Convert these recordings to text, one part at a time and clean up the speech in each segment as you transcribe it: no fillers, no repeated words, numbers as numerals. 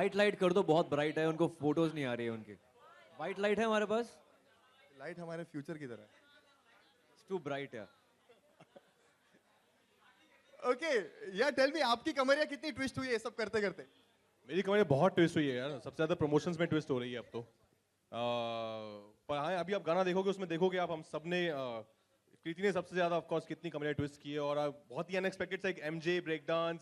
White light कर दो, बहुत ब्राइट है, उनको फोटोज नहीं आ रही है उनकी। व्हाइट लाइट है हमारे पास, लाइट हमारे फ्यूचर की तरह है। टू ब्राइट है। ओके यार टेल मी, आपकी कमरिया कितनी ट्विस्ट हुई है ये सब करते करते? मेरी कमर बहुत ट्विस्ट हुई है यार, सबसे ज्यादा प्रमोशंस में ट्विस्ट हो रही है अब तो। पर हाँ, अभी आप गाना देखोगे, उसमें देखोगे आप, हम सब ने कृति ने सबसे ज्यादा ऑफ कोर्स कितनी कमरिया ट्विस्ट की है, और बहुत ही अनएक्सपेक्टेड सा एक एमजे ब्रेक डांस।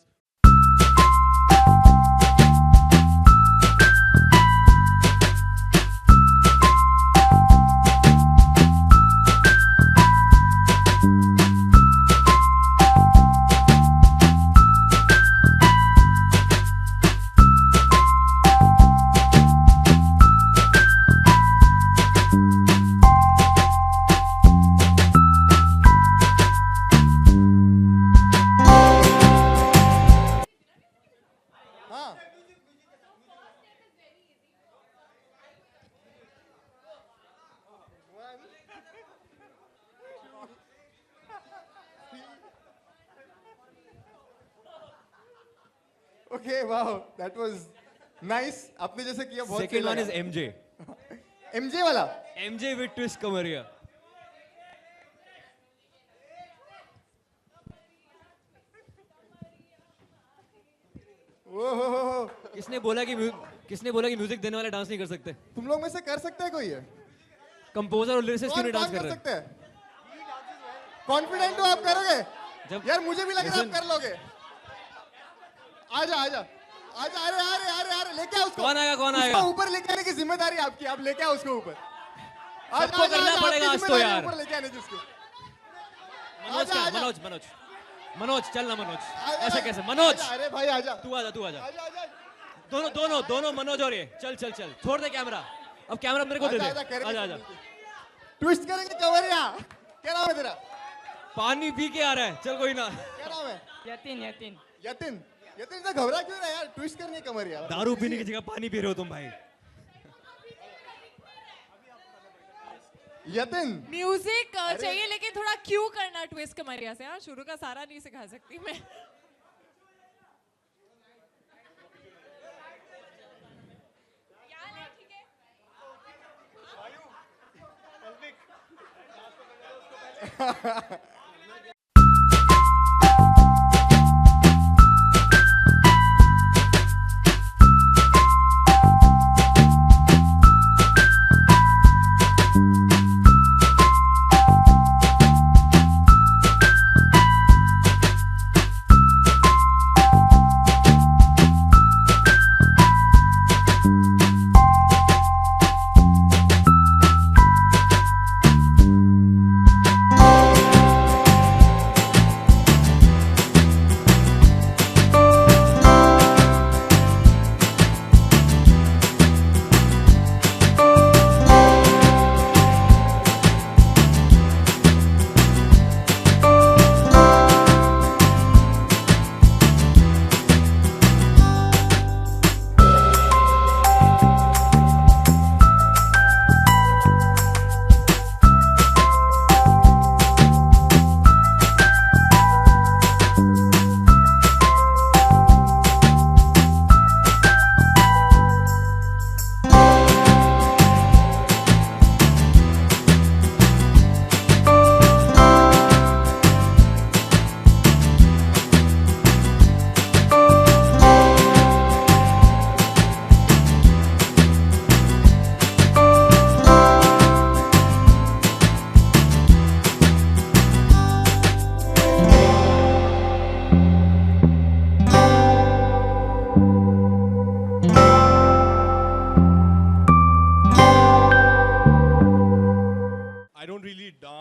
हाँ okay wow, that was nice. आपने जैसे किया बहुत second one is MJ, MJ वाला। एमजे विद ट्विस्ट कमरिया। ओहो, किसने बोला कि म्यूजिक देने वाले डांस नहीं कर सकते? तुम लोग में से कर सकते हैं कोई है? कंपोजर और लिरिसिस्ट क्यों कौन नहीं डांस कौन कर कर रहे? सकते हैं? कॉन्फिडेंट हो आप करोगे? जब यार मुझे भी लग रहा है आप Listen. कर लोगे। आजा आजा आजा, अरे अरे अरे अरे लेके आओ उसको। कौन आएगा, कौन उसको आएगा? ऊपर लेके आने की जिम्मेदारी आपकी, आप लेके आओ उसको ऊपर। आजा, सबको आजा, करना आजा, पड़ेगा आपकी आज तो जिम्मेदारी यार। ऊपर लेके आने की उसको। मनोज आजा, का, आजा। मनोज चल ना मनोज, आजा, ऐसे आजा, कैसे? मनोज आजा, अरे भाई आजा तू आजा आजा आजा। दोनों मनोज और ये, चल छोड़ दे कैमरा, अब कैमरा मेरे को दे दे। आजा ट्विस्ट करेंगे कवरिया। क्या नाम है तेरा? पानी पी के आ रहा है, चल कोई ना। क्या नाम है? यतिन यतिन यतिन। यतिन से घबरा क्यों रहा है यार? ट्विस्ट करनी है कमरिया। दारू पीने की जगह पानी पी रहे हो तुम भाई। यतिन म्यूजिक चाहिए लेकिन थोड़ा क्यों करना ट्विस्ट कमरिया से। हाँ, शुरू का सारा नहीं सिखा सकती मैं।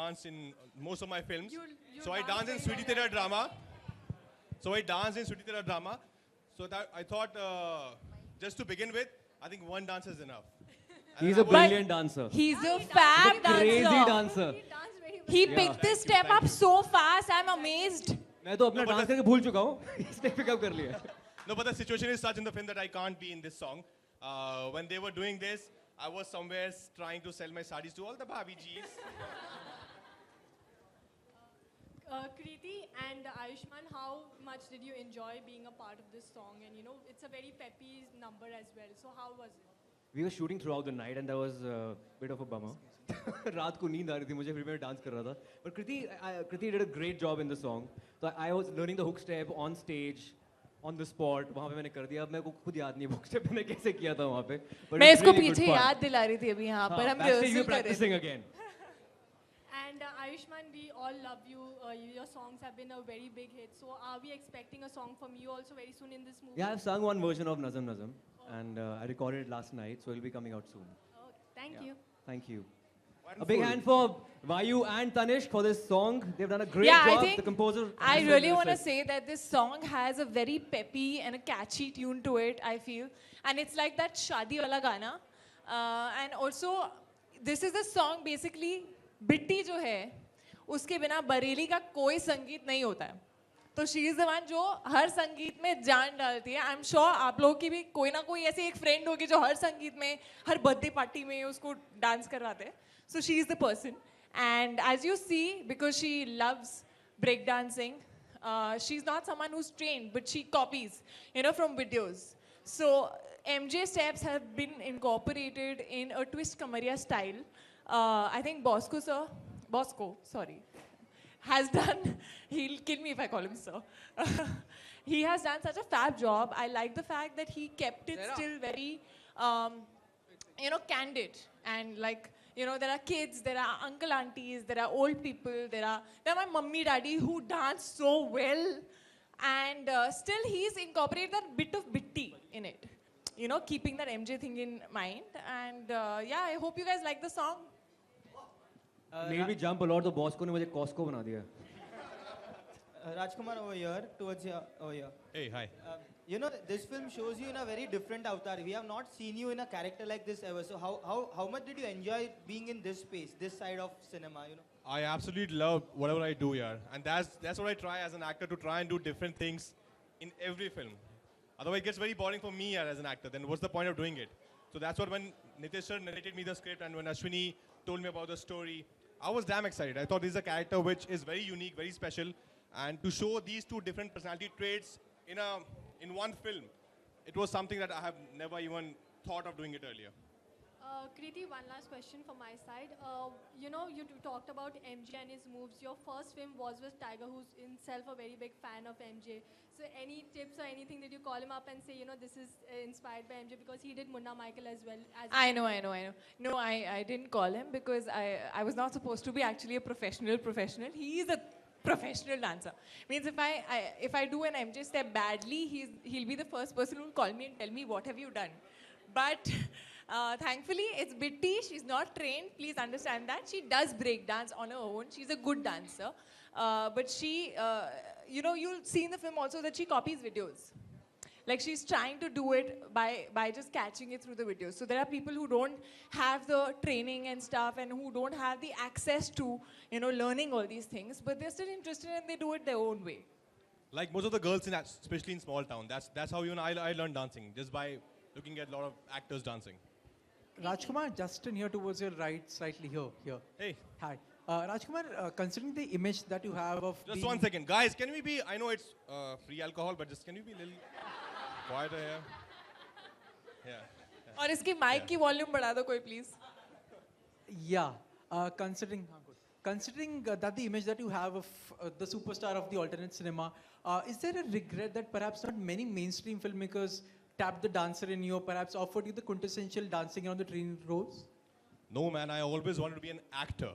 dance in most of my films. So I dance in Sweetie Tera drama. So that I thought, just to begin with, I think one dance is enough. He's a brilliant dancer. He's a fab dancer. Crazy dancer. He picked this step up so fast. I'm amazed. मैं तो अपना dance करके भूल चुका हूँ. इसने pick up कर लिया. No, but the situation is such in the film that I can't be in this song. When they were doing this, I was somewhere trying to sell my sarees to all the bhabhi G's. Kriti and Ayushman, how much did you enjoy being a part of this song? And you know, it's a very peppy number as well. So how was it? We were shooting throughout the night and there was a bit of a bummer. रात को नींद आ रही थी मुझे फिर मैं dance कर रहा था. But Kriti did a great job in the song. So I was learning the hook step on stage, on the spot. वहाँ पे मैंने कर दिया. अब मेरे को खुद याद नहीं hook step मैंने कैसे किया था वहाँ पे. But मैं it's इसको really good पीछे fun. याद दिला रही थी अभी यहाँ पर हम Backstage we rehearsal were कर रहे थे. practicing again. And Ayushman, we all love you. Your songs have been a very big hit. So are we expecting a song from you also very soon in this movie? Yeah, I've sung one version of Nazam Nazam and I recorded it last night, so it'll be coming out soon. Oh, thank Yeah. you. Thank you. A big hand for Vayu and Tanishq for this song. They've done a great Yeah, I job. think The composer. I has really said want to this. say that this song has a very peppy and a catchy tune to it, I feel. And it's like that Shadi wala gana. And also, this is a song basically, Bitti जो है, उसके बिना बरेली का कोई संगीत नहीं होता है. तो शी इज द वन जो हर संगीत में जान डालती है. आई एम श्योर आप लोगों की भी कोई ना कोई ऐसी एक फ्रेंड होगी जो हर संगीत में, हर बर्थडे पार्टी में उसको डांस करवाते हैं. So she is the person. And as you see, because she loves breakdancing, she's not someone who's trained, but she copies, you know, from videos. So MJ steps have been incorporated in a twist Kamaria style. I think Bosco, sorry, has done, he'll kill me if I call him sir. He has done such a fab job. I like the fact that he kept it still very, you know, candid. And like, you know, there are kids, there are uncle aunties, there are old people, there are my mummy daddy who dance so well. And still he's incorporated that bit of Bitti in it. You know, keeping that MJ thing in mind. And yeah, I hope you guys like the song. Made me jump a lot. तो boss को ने मुझे Costco बना दिया. Rajkumar over here, towards here, over here. Hey, hi. You know, this film shows you in a very different avatar. We have not seen you in a character like this ever. So how much did you enjoy being in this space, this side of cinema, you know? I absolutely love whatever I do here. And that's what I try as an actor, to try and do different things in every film. Otherwise it gets very boring for me as an actor. Then what's the point of doing it? So that's what when Nitesh sir narrated me the script and when Ashwini told me about the story, I was damn excited. I thought this is a character which is very unique, very special. And to show these two different personality traits in one film, it was something that I have never even thought of doing it earlier. Kriti, one last question from my side. You know, you talked about MJ and his moves. Your first film was with Tiger, who's himself a very big fan of MJ. So any tips or anything that you call him up and say, you know, this is inspired by MJ, because he did Munna Michael as well. I know. No, I didn't call him because I was not supposed to be actually a professional. He is a professional dancer. Means if I do an MJ step badly, he'll be the first person who'll call me and tell me, what have you done? But thankfully, it's Bitti. She's not trained. Please understand that. She does break dance on her own. She's a good dancer. But she, you know, you'll see in the film also that she copies videos. Like she's trying to do it by just catching it through the videos. So there are people who don't have the training and stuff and who don't have the access to, you know, learning all these things. But they're still interested and they do it their own way. Like most of the girls, especially in small town, that's how even I learned dancing, just by looking at a lot of actors dancing. Rajkumar, Justin here towards your right, slightly here. Hey. Hi. Rajkumar, considering the image that you have of Just 1 second. Guys, can we be, I know it's free alcohol, but just can you be a little quieter here? Yeah. और इसकी mic की volume बढ़ा दो कोई please. Yeah, considering that the image that you have of the superstar of the alternate cinema, is there a regret that perhaps not many mainstream filmmakers tapped the dancer in you or perhaps offered you the quintessential dancing on the train roles? No, man, I always wanted to be an actor.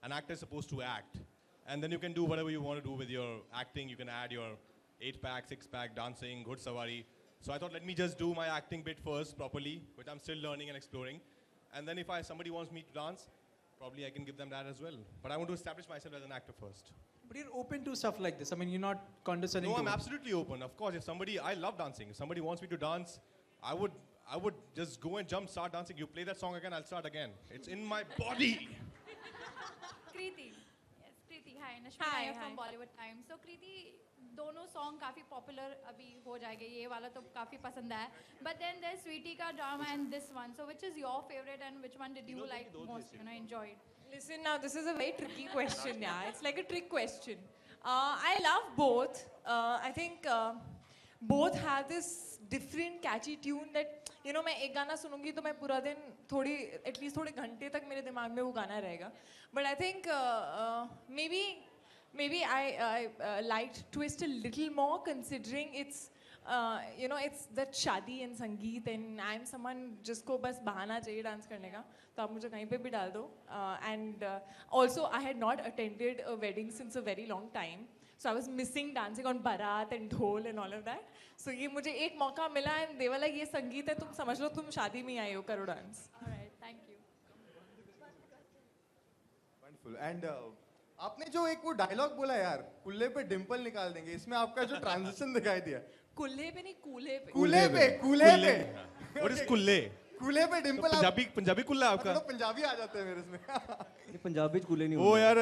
An actor is supposed to act. And then you can do whatever you want to do with your acting. You can add your 8-pack, 6-pack, dancing, good savari. So I thought, let me just do my acting bit first properly, which I'm still learning and exploring. And then if somebody wants me to dance, probably I can give them that as well. But I want to establish myself as an actor first. But you're open to stuff like this. I mean, you're not condescending. No, to I'm it. absolutely open. Of course, I love dancing. If somebody wants me to dance, I would just go and jump, start dancing. You play that song again, I'll start again. It's in my body. Kriti. Yes, Kriti. Hi, Nashmi Hi, Nair hi. from Bollywood Times. So, Kriti, दोनों song काफ़ी popular अभी हो जाएंगे, ये वाला तो काफ़ी पसंद आया, बट देन देयर स्वीटी का drama and this one, so which is your favourite and which one did you like most, you know, enjoyed? Listen, now this is a very tricky question. Yeah, it's like a trick question. I love both. I think both have this different catchy tune that, you know, मैं एक गाना सुनूंगी तो मैं पूरा दिन थोड़ी at least थोड़े घंटे तक मेरे दिमाग में वो गाना रहेगा. But I think maybe I liked Twist a little more considering it's you know, it's that शादी and संगीत and I'm someone जिसको बस बहाना चाहिए डांस करने का, तो आप मुझे कहीं पे भी डाल दो. And also I had not attended a wedding since a very long time, so I was missing dancing on barat and dhol and all of that. So ये मुझे एक मौका मिला and they were like ये संगीत है, तुम समझ लो तुम शादी में आई हो, करो dance. Alright, thank you. Wonderful. And आपने जो एक वो डायलॉग बोला यार, कुल्ले पे डिंपल निकाल देंगे, इसमें आपका जो ट्रांजिशन दिखाई दिया, कुल्ले पे नहीं कूल्हे पे. कूले पे व्हाट इज कुल्ले? कूले पे डिंपल. पंजाबी कुल्ला आपका? तो पंजाबी आ जाते हैं मेरे इसमें. ये पंजाबी कूले नहीं वो होते. यार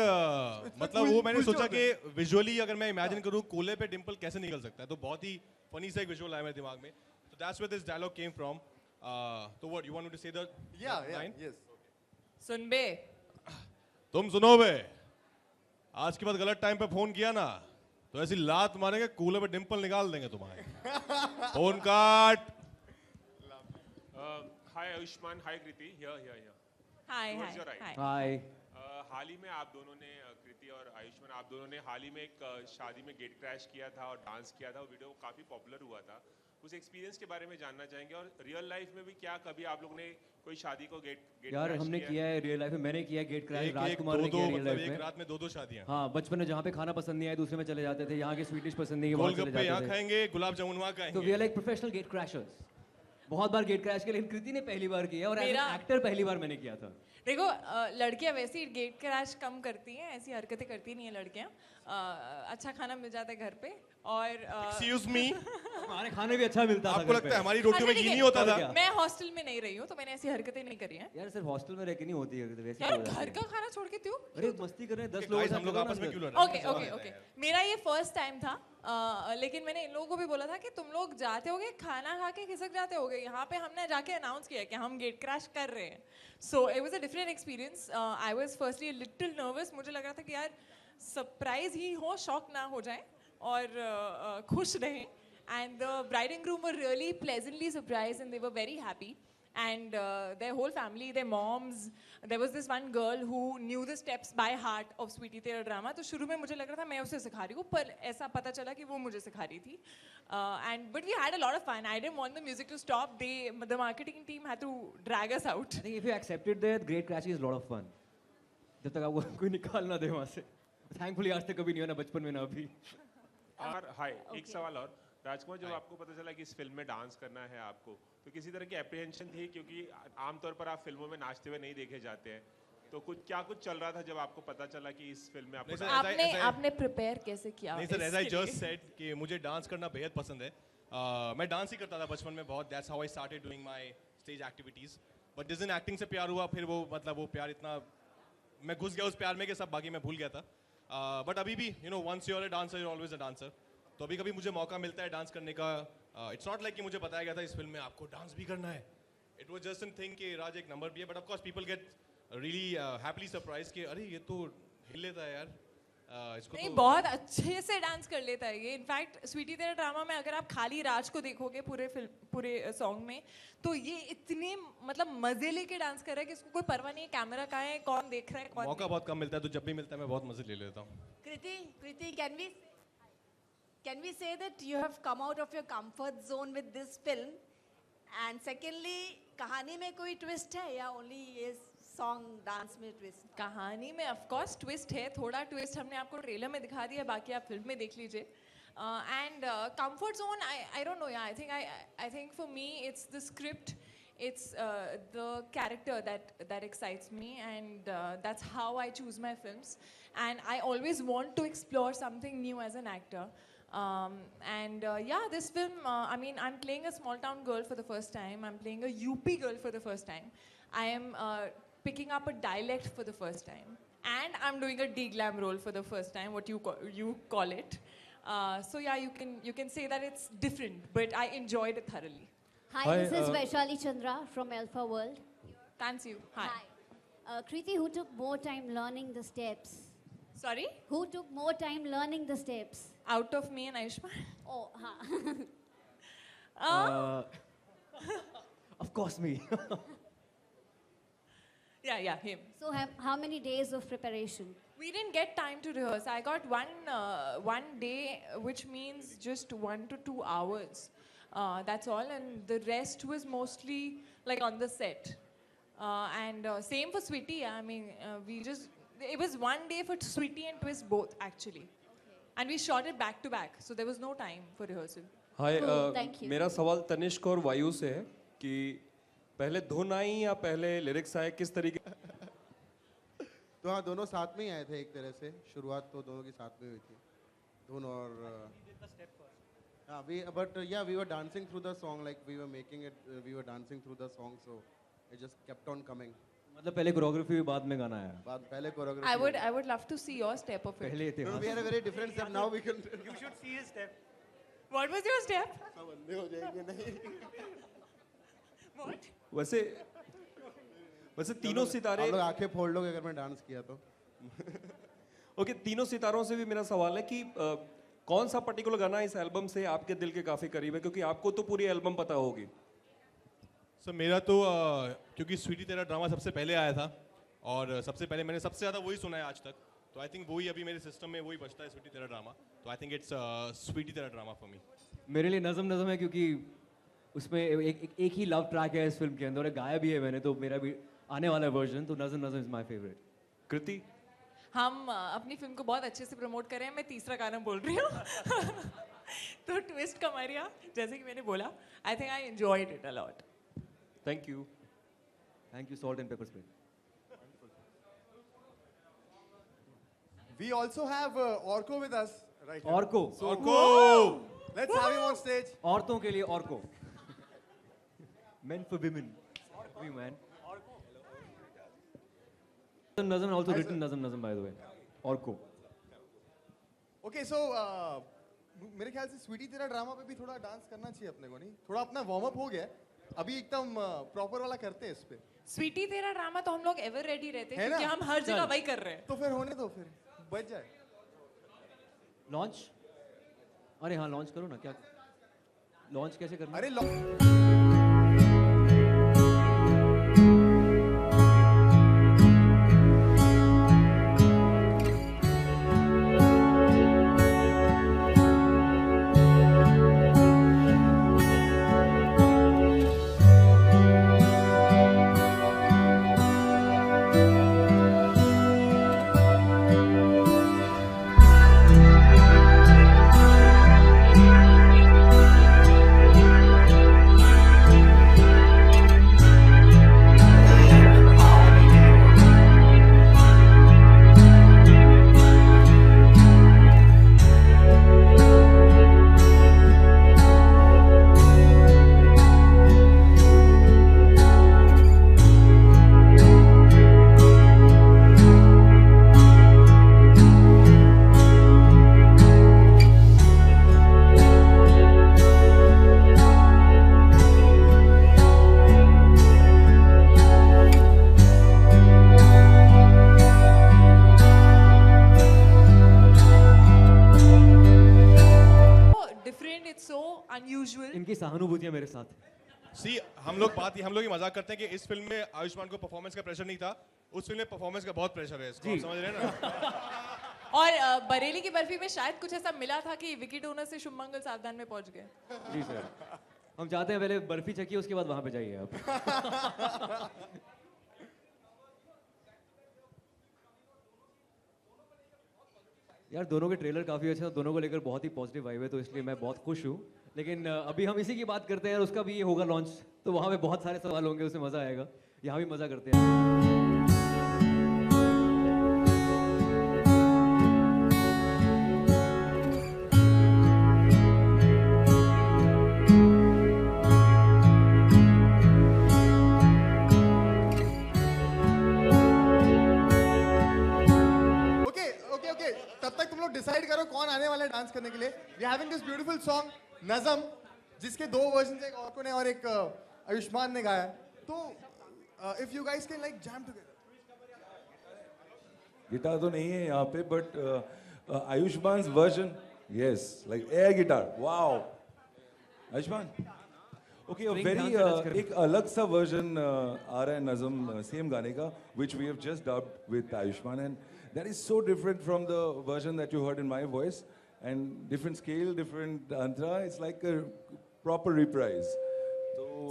मतलब वो मैंने कुल सोचा जो कि विजुअली अगर मैं इमेजिन करूं कूले पे डिंपल कैसे निकल सकता है, तो बहुत ही फनी सा एक विजुअल आया मेरे दिमाग में. तो that's where this dialogue came from. तो what you want me to say the line? Yes. सुन बे, तुम सुनो बे, आज के बाद गलत टाइम पे फोन किया ना तो ऐसी लात मारेंगे कूले पे डिंपल निकाल देंगे तुम्हारे. फोन काट. Hi Ayushman, hi Kriti, here. Hi Towards your right. हाय. हाय. हाल ही में आप दोनों ने, कृति और आयुष्मान, आप दोनों ने हाल ही में एक शादी में गेट क्रैश किया था और डांस किया था, वो वीडियो काफ़ी पॉपुलर हुआ था. उस एक्सपीरियंस के बारे में जानना चाहेंगे, और रियल लाइफ में भी क्या कभी आप लोगों ने कोई शादी को गेट यार हमने किया है रियल लाइफ में. मैंने किया गेट क्रैश, राजकुमार ने दो किया रियल मतलब लाइफ एक में. रात में दो शादियां. हाँ, बचपन में जहाँ पे खाना पसंद नहीं आया दूसरे में चले जाते थे, यहाँ के स्वीट डिश पसंद नहीं है वहाँ चले गोलगप्पे यहाँ जाते थे. खाएंगे, गुलाब जामुन वहाँ तो वी खाएंगे. Are like professional gate crashers. बहुत बार गेट क्रैश किया, लेकिन कृति ने पहली बार किया और एज मेरा- एक्टर पहली बार मैंने किया था. देखो लड़कियां वैसे ही गेट क्रैश कम करती हैं, ऐसी हरकतें करती नहीं है लड़कियां. अच्छा खाना मिल जाता है घर पे और एक्सक्यूज मी, हमारे खाने भी अच्छा मिलता था. आपको घर लगता पे. है हमारी रोटियों में अच्छा, घी ठीक नहीं है. होता और था? क्या? मैं हॉस्टल में नहीं रही हूँ तो मैंने ऐसी हरकतें नहीं करी हैं. यार सिर्फ हॉस्टल में रह के नहीं होती है वैसे. यार घर का खाना छोड़ के क्यों? अरे मस्ती कर रहे हैं 10 Guys, लोग हम लोग आपस में क्यों लड़ रहे हैं? ओके. मेरा ये फर्स्ट टाइम था, लेकिन मैंने इन लोगों को भी बोला था कि तुम लोग जाते होगे खाना खा के खिसक जाते होगे, यहाँ पे हमने जाके अनाउंस किया कि हम गेट क्रैश कर रहे हैं. So it was a different experience. I was firstly little nervous. मुझे लग रहा था कि यार सरप्राइज ही हो, शॉक ना हो जाए और खुश रहें. And the bride and groom were really pleasantly surprised and they were very happy. And their whole family, their moms, there was this one girl who knew the steps by heart of Sweetie Tera Drama. तो शुरू में मुझे लग रहा था मैं उसे सिखा रही हूँ, पर ऐसा पता चला कि वो मुझे सिखा रही थी. But we had a lot of fun. I didn't want the music to stop. The marketing team had to drag us out. I think if you accepted that, great crash is a lot of fun. जब तक आपको कोई निकाल ना दे वहाँ से. Thankfully आज तक कभी नहीं हुआ, ना बचपन में ना अभी. और हाय, एक सवाल और. राजकुमार, जब आपको पता चला कि इस फिल्म में डांस करना है आपको, तो किसी तरह की एप्रीहेंशन थी? क्योंकि आमतौर पर आप फिल्मों में नाचते हुए नहीं देखे जाते हैं, तो कुछ चल रहा था जब आपको पता चला कि इस फिल्म में आपको? आपने प्रिपेयर कैसे किया? नहीं sir, as I just said कि मुझे डांस करना बेहद पसंद है. मैं डांस ही करता था बचपन में बहुत. That's how I started doing my stage activities. But जिस दिन एक्टिंग से प्यार हुआ, फिर वो मतलब वो प्यार इतना, मैं घुस गया उस प्यार में कि सब बाकी मैं भूल गया था. बट अभी भी you know, once you are a dancer you are always a dancer. तो अभी कभी मुझे मौका मिलता है डांस करने का. इट्स नॉट लाइक कि मुझे बताया गया था इस फिल्म में आपको डांस भी करना है. It was just an thing कि राज एक नंबर भी है. But of course people get really happily surprise कि अरे ये तो हिल लेता है यार. इसको नहीं, तो बहुत अच्छे से डांस कर लेता है ये. इनफैक्ट स्वीटी तेरा ड्रामा में अगर आप खाली राज को देखोगे पूरे सॉन्ग में, तो ये इतने मतलब मजे लेके डांस कर रहा है कि इसको कोई परवाह नहीं है कैमरा कहाँ है, कौन देख रहा है, कौन मौका बहुत कम मिलता है, तो जब भी मिलता है मैं बहुत मजे ले लेता हूँ. Kriti, can we say that you have come out of your comfort zone with this film? And secondly, कहानी में कोई twist है या only ये song dance में twist? कहानी में ऑफ कोर्स ट्विस्ट है. थोड़ा ट्विस्ट हमने आपको ट्रेलर में दिखा दिया, बाकी आप फिल्म में देख लीजिए. And comfort zone, I don't know. I think for me it's the script, it's the character that excites me, and that's how I choose my films. And I always want to explore something new as an actor. Yeah, this film, I mean, I'm playing a small town girl for the first time. I'm playing a UP girl for the first time. I am picking up a dialect for the first time. And I'm doing a D-glam role for the first time, what you call it. So yeah, you can say that it's different, but I enjoyed it thoroughly. Hi, Hi, this is Vaishali Chandra from Alpha World. Thanks you. Hi. Kriti, who took more time learning the steps? Sorry? Who took more time learning the steps? Out of me and Ayushmann? Oh, Of course me. Yeah, him. So how many days of preparation? We didn't get time to rehearse. I got one day, which means just 1 to 2 hours. That's all, and the rest was mostly like on the set. And same for Sweetie. I mean, it was one day for Sweetie and Twist both actually, and we shot it back to back, so there was no time for rehearsal. Hi Cool, thank you. मेरा सवाल तनिष्क और वायु से है कि पहले धुन आई या पहले लिरिक्स आए, किस तरीके? तो हाँ, दोनों साथ में ही आए थे एक तरह से। शुरुआत तो दोनों की साथ में हुई थी, धुन और हाँ, we were dancing through the song, like we were making it, we were dancing through the song, so it just kept on coming. मतलब पहले कोरियोग्राफी भी बाद में गाना आया। पहले choreography। I would love to see your step of it. पहले थे। We had a very different step. Now we can. You should see his step. What was your step? सब अंधे हो जाएंगे नहीं। What? वैसे तीनों सितारे, आप लोग आंखें फोड़ लोगे अगर मैं डांस किया तो। ओके, तीनों सितारों से भी मेरा सवाल है कि कौन सा पर्टिकुलर गाना इस एल्बम से आपके दिल के काफी करीब है, क्योंकि आपको तो पूरी एल्बम पता होगी। सर मेरा तो क्योंकि स्वीटी तेरा ड्रामा सबसे पहले आया था और सबसे पहले मैंने सबसे ज़्यादा वही सुना है आज तक, तो आई थिंक वही अभी मेरे सिस्टम में वही बचता है, स्वीटी तेरा ड्रामा। तो आई थिंक इट्स स्वीटी तेरा ड्रामा फॉर मी। मेरे लिए नज़म नज़म है, क्योंकि उसमें एक ही लव ट्रैक है इस फिल्म के अंदर, गाया भी है मैंने, तो मेरा भी आने वाला वर्जन, तो नज़म नज़म इज़ माय फेवरेट। कृति? हम अपनी फिल्म को बहुत अच्छे से प्रमोट कर रहे हैं। मैं तीसरा गाना बोल रही हूँ। तो ट्विस्ट कमरिया, जैसे कि मैंने बोला, I think I enjoyed it a lot. Thank you. Thank you salt and paper spray. We also have Orko with us right now. Orko. Let's have him on stage. औरतों के लिए Orko. Men for women. We man. Nazam also written Nazam by the way. Orko. Okay, so मेरे ख्याल से स्वीटी तेरा drama पे भी थोड़ा डांस करना चाहिए अपने को, नहीं? थोड़ा अपना वार्म अप हो गया, अभी एकदम प्रॉपर वाला करते हैं इस पे। स्वीटी तेरा ड्रामा तो हम लोग एवर रेडी रहते हैं, है ना? क्योंकि हम हर जगह वही कर रहे हैं। तो फिर होने दो, फिर बच जाए। लॉन्च? अरे हाँ, लॉन्च करो ना। क्या लॉन्च कैसे करना? अरे इनकी सहानुभूतियां मेरे साथ। सी हम लोग ही मजाक करते हैं कि इस फिल्म में आयुष्मान को परफॉर्मेंस का प्रेशर नहीं था, उस फिल्म में परफॉर्मेंस का बहुत प्रेशर है, इसको आप समझ रहे हैं ना? और बरेली की बर्फी में शायद कुछ ऐसा मिला था कि विकी डोनर से शुभमंगल सावधान में पहुंच गए। जी सर, हम चाहते हैं पहले बर्फी चखिए, उसके बाद वहां पे जाइए आप। यार दोनों के ट्रेलर काफ़ी अच्छे हैं, दोनों को लेकर बहुत ही पॉजिटिव वाइब है, तो इसलिए मैं बहुत खुश हूँ। लेकिन अभी हम इसी की बात करते हैं, और उसका भी ये होगा लॉन्च, तो वहाँ पे बहुत सारे सवाल होंगे, उसमें मज़ा आएगा। यहाँ भी मज़ा करते हैं। डिसाइड करो कौन आने वाला है डांस करने के लिए. We having this beautiful song Nazm, जिसके 2 वर्जन है, एक ऑर्को ने और एक आयुष्मान ने गाया. तो if you guys can like jam together. Guitar तो नहीं है यहाँ पे, but Ayushman version, yes, like air guitar. Wow Ayushman. Okay, very एक अलग सा वर्जन आ रहा है नज़म सेम गाने का, which we have just dubbed with Ayushman, and that is so different from the version that you heard in my voice, and different scale, different antra. It's like a proper reprise.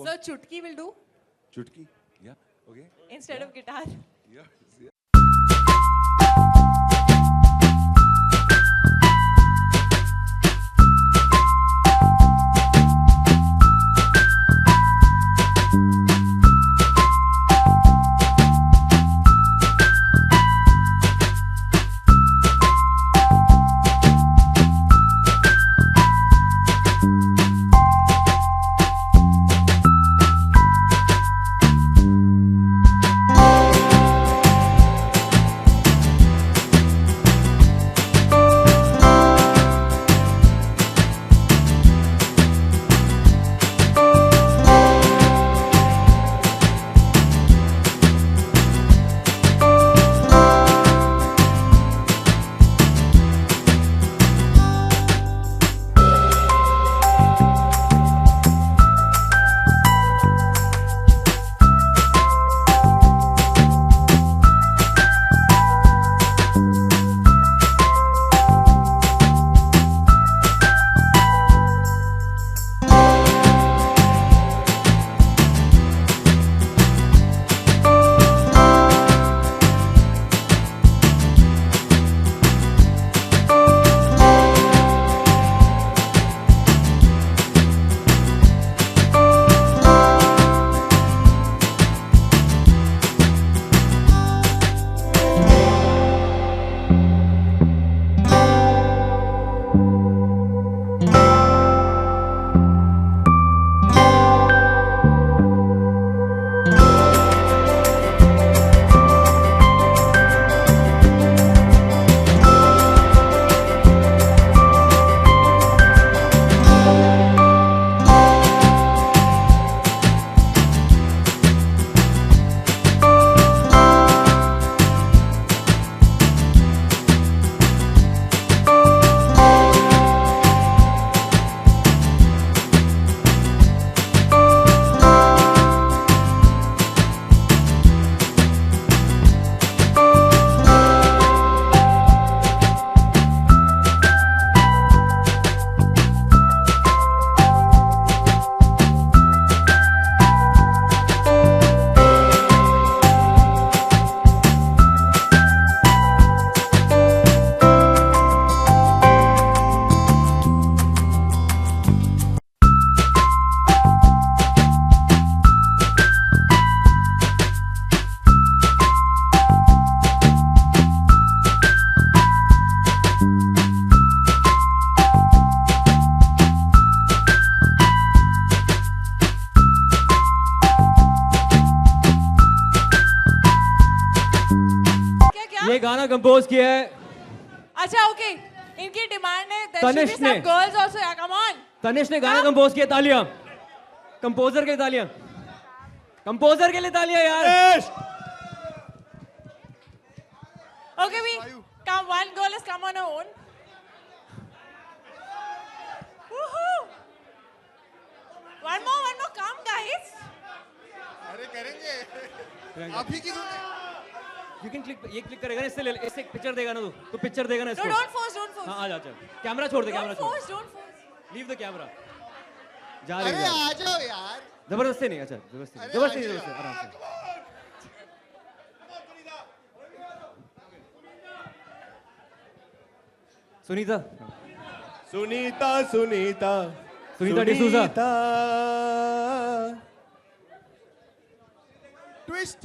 So Chutki will do Chutki, yeah, okay. instead of guitar. Yeah. गाना compose किया है अच्छा okay इनकी demand है तनिष्क ने girls also या come on Tanishq ने गाना कंपोज किया तालियां कंपोजर के लिए तालियां कंपोजर के लिए तालियां यार okay we come one girl is come on her own one more come guys अरे करेंगे आप ही की You can click ये क्लिक करेगा ना इससे पिक्चर देगा ना तू पिक्चर देगा ना इसको No, don't force हाँ आ जा चल कैमरा छोड़ दे कैमरा छोड़ don't force leave the camera जा रही अरे आ जाओ यार जबरदस्ती नहीं अच्छा जबरदस्ती आराम से Sunita Sunita Sunita Sunita D'Souza twist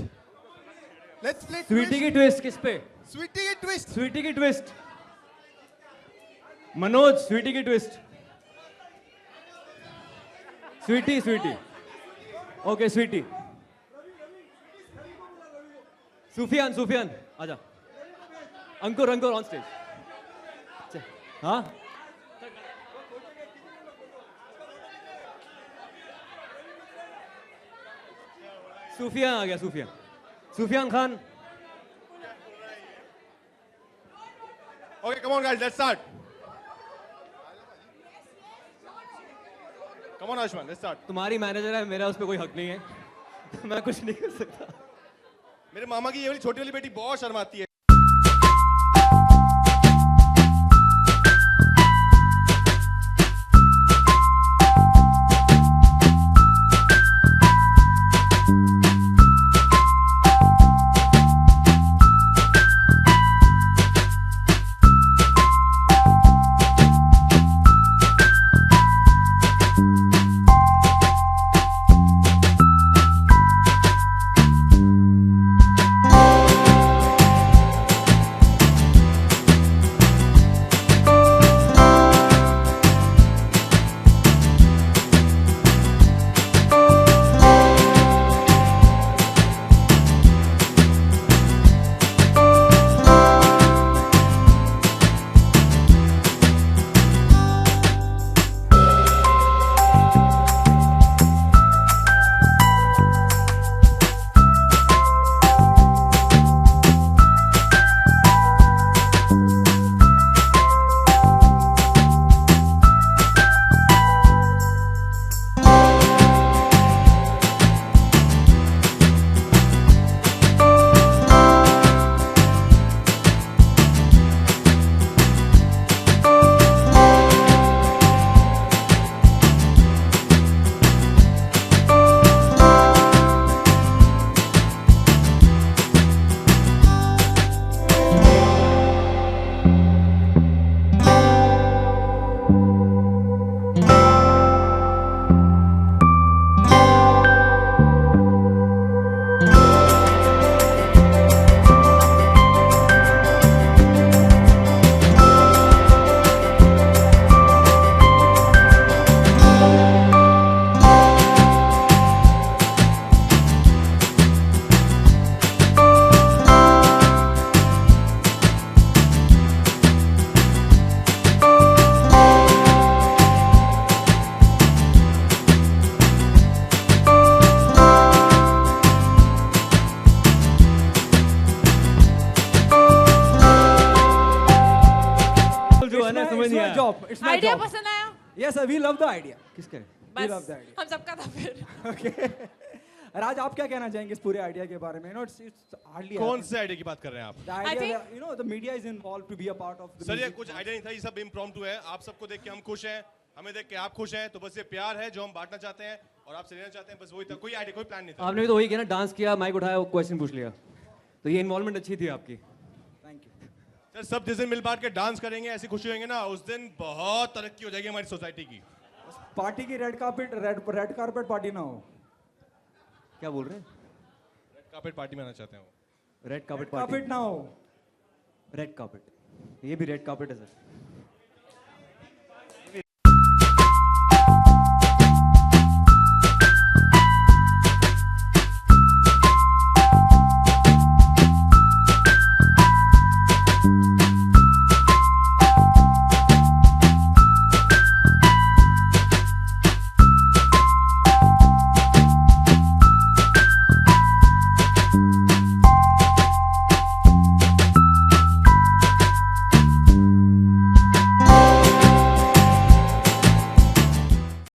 let's play Sweety की ट्विस्ट किस पे स्वीटी की ट्विस्ट मनोज स्वीटी की ट्विस्ट स्वीटी ओके स्वीटी सुफियान आजा अंकुर ऑन स्टेज हाँ सूफिया आ गया, Sufiyan Khan. Okay, come on guys, let's start. Come on Ayushmann, let's start. तुम्हारी मैनेजर है, मेरा उस पर कोई हक नहीं है. मैं कुछ नहीं कर सकता. मेरे मामा की ये वाली छोटी वाली बेटी बहुत शर्माती है. आइडिया पसंद आया? Yes, we love the idea. किसका है? We love the idea. हम सबका था फिर. Okay. राज आप क्या कहना चाहेंगे इस पूरे आइडिया के बारे में? It's hardly. कौन से आइडिया की बात कर रहे हैं आप? The idea, the media is involved to be a part of the. Sir ये कुछ आइडिया नहीं था, ये सब इम्प्रॉम्प्टू है. आप सबको देख के हम खुश हैं, हमें देख के आप खुश हैं, तो बस ये प्यार है जो हम बांटना चाहते हैं और आपसे लेना चाहते हैं, बस वही था. कोई आइडिया, कोई प्लान नहीं था. आपने भी तो वही किया ना, डांस किया, माइक उठाया, क्वेश्चन पूछ लिया. तो ये इन्वॉल्वमेंट अच्छी थी आपकी. सर सब जिस दिन मिल बांट के डांस करेंगे, ऐसी खुशी होंगे ना, उस दिन बहुत तरक्की हो जाएगी हमारी सोसाइटी की. पार्टी की रेड कारपेट पार्टी ना हो. क्या बोल रहे हैं? रेड कार्पेट पार्टी में आना चाहते हैं वो. रेड कार्पेट पार्टी ना हो. रेड कार्पेट, ये भी रेड कार्पेट है सर.